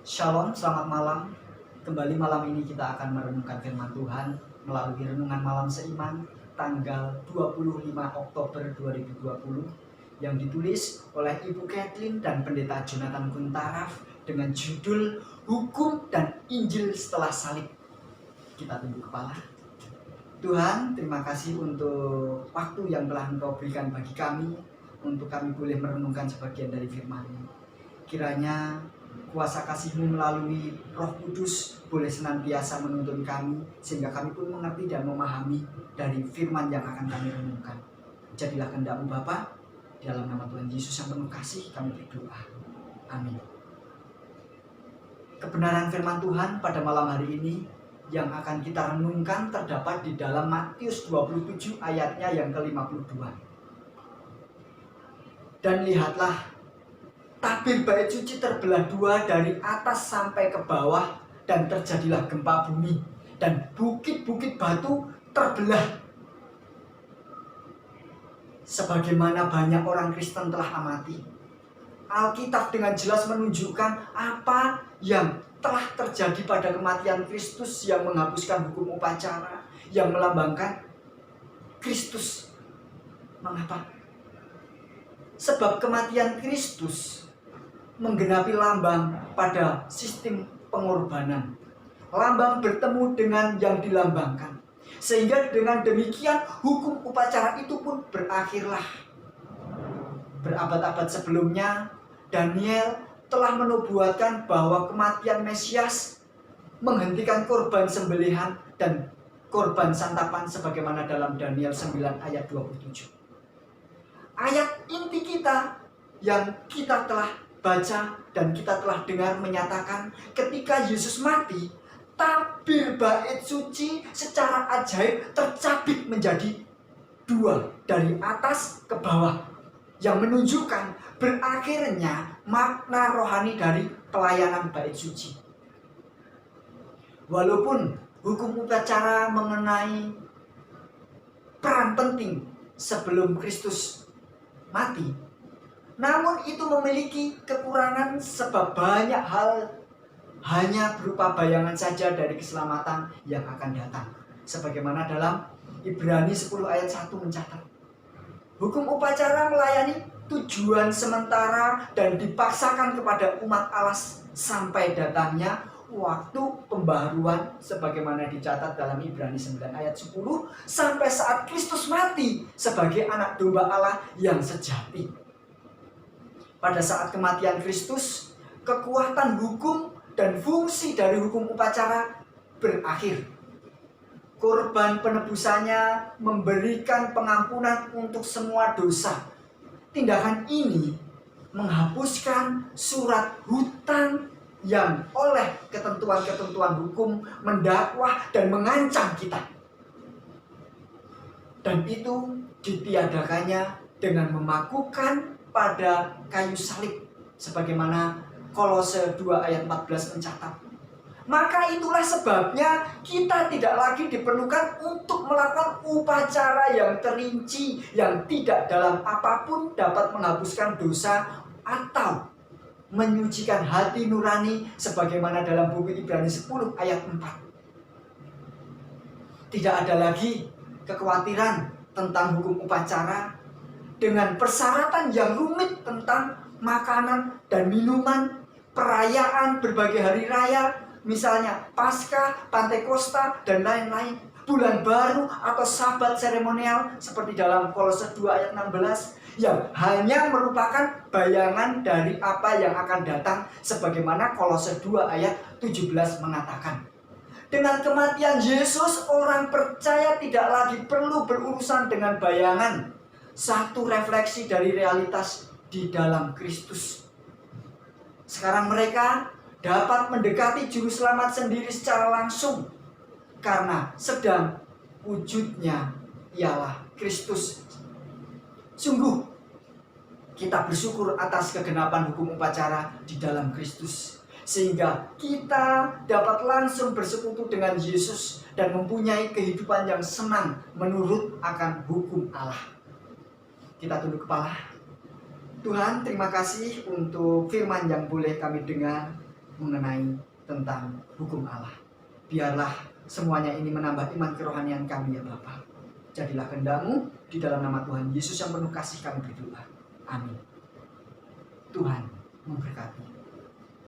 Shalom, selamat malam. Kembali malam ini kita akan merenungkan firman Tuhan melalui renungan malam seiman tanggal 25 Oktober 2020 yang ditulis oleh Ibu Kathleen dan Pendeta Jonathan Kuntaraf dengan judul Hukum dan Injil Setelah Salib. Kita tunduk kepala. Tuhan, terima kasih untuk waktu yang telah Engkau berikan bagi kami untuk kami boleh merenungkan sebagian dari firman-Mu. Kiranya kuasa kasih-Mu melalui Roh Kudus boleh senantiasa menuntun kami sehingga kami pun mengerti dan memahami dari firman yang akan kami renungkan. Jadilah kehendak-Mu Bapa, dalam nama Tuhan Yesus yang penuh kasih kami berdoa. Amin. Kebenaran firman Tuhan pada malam hari ini yang akan kita renungkan terdapat di dalam Matius 27 ayatnya yang ke-52. Dan lihatlah, tabir bait suci terbelah dua dari atas sampai ke bawah, dan terjadilah gempa bumi, dan bukit-bukit batu terbelah. Sebagaimana banyak orang Kristen telah amati, Alkitab dengan jelas menunjukkan apa yang telah terjadi pada kematian Kristus yang menghapuskan hukum upacara, yang melambangkan Kristus. Mengapa? Sebab kematian Kristus menggenapi lambang pada sistem pengorbanan. Lambang bertemu dengan yang dilambangkan. Sehingga dengan demikian hukum upacara itu pun berakhirlah. Berabad-abad sebelumnya, Daniel telah menubuatkan bahwa kematian Mesias menghentikan korban sembelihan dan korban santapan sebagaimana dalam Daniel 9 ayat 27. Ayat inti kita yang kita telah baca dan kita telah dengar menyatakan ketika Yesus mati, tabir bait suci secara ajaib tercabik menjadi dua dari atas ke bawah, yang menunjukkan berakhirnya makna rohani dari pelayanan bait suci. Walaupun hukum upacara mengenai peran penting sebelum Kristus mati, namun itu memiliki kekurangan sebab banyak hal hanya berupa bayangan saja dari keselamatan yang akan datang. Sebagaimana dalam Ibrani 10 ayat 1 mencatat, hukum upacara melayani tujuan sementara dan dipaksakan kepada umat Allah sampai datangnya waktu pembaharuan sebagaimana dicatat dalam Ibrani 9 ayat 10, sampai saat Kristus mati sebagai anak domba Allah yang sejati. Pada saat kematian Kristus, kekuatan hukum dan fungsi dari hukum upacara berakhir. Korban penebusannya memberikan pengampunan untuk semua dosa. Tindakan ini menghapuskan surat hutang yang oleh ketentuan-ketentuan hukum mendakwah dan mengancam kita. Dan itu ditiadakannya dengan memakukan pada kayu salib sebagaimana Kolose 2 ayat 14 mencatat. Maka itulah sebabnya kita tidak lagi diperlukan untuk melakukan upacara yang terinci yang tidak dalam apapun dapat menghapuskan dosa atau menyucikan hati nurani sebagaimana dalam buku Ibrani 10 ayat 4. Tidak ada lagi kekhawatiran tentang hukum upacara dengan persyaratan yang rumit tentang makanan dan minuman, perayaan berbagai hari raya, misalnya Paskah, Pantekosta, dan lain-lain, bulan baru atau sabat seremonial seperti dalam Kolose 2 ayat 16 yang hanya merupakan bayangan dari apa yang akan datang sebagaimana Kolose 2 ayat 17 mengatakan. Dengan kematian Yesus, orang percaya tidak lagi perlu berurusan dengan bayangan, satu refleksi dari realitas di dalam Kristus. Sekarang mereka dapat mendekati juru selamat sendiri secara langsung karena sedang wujudnya ialah Kristus. Sungguh kita bersyukur atas kegenapan hukum upacara di dalam Kristus, sehingga kita dapat langsung bersekutu dengan Yesus dan mempunyai kehidupan yang senang menurut akan hukum Allah. Kita tunduk kepala. Tuhan, terima kasih untuk firman yang boleh kami dengar. mengenai tentang hukum Allah. Biarlah semuanya ini menambah iman kerohanian kami ya Bapa. Jadilah kehendak-Mu, di dalam nama Tuhan Yesus yang penuh kasih kami berdoa. Amin. Tuhan memberkati.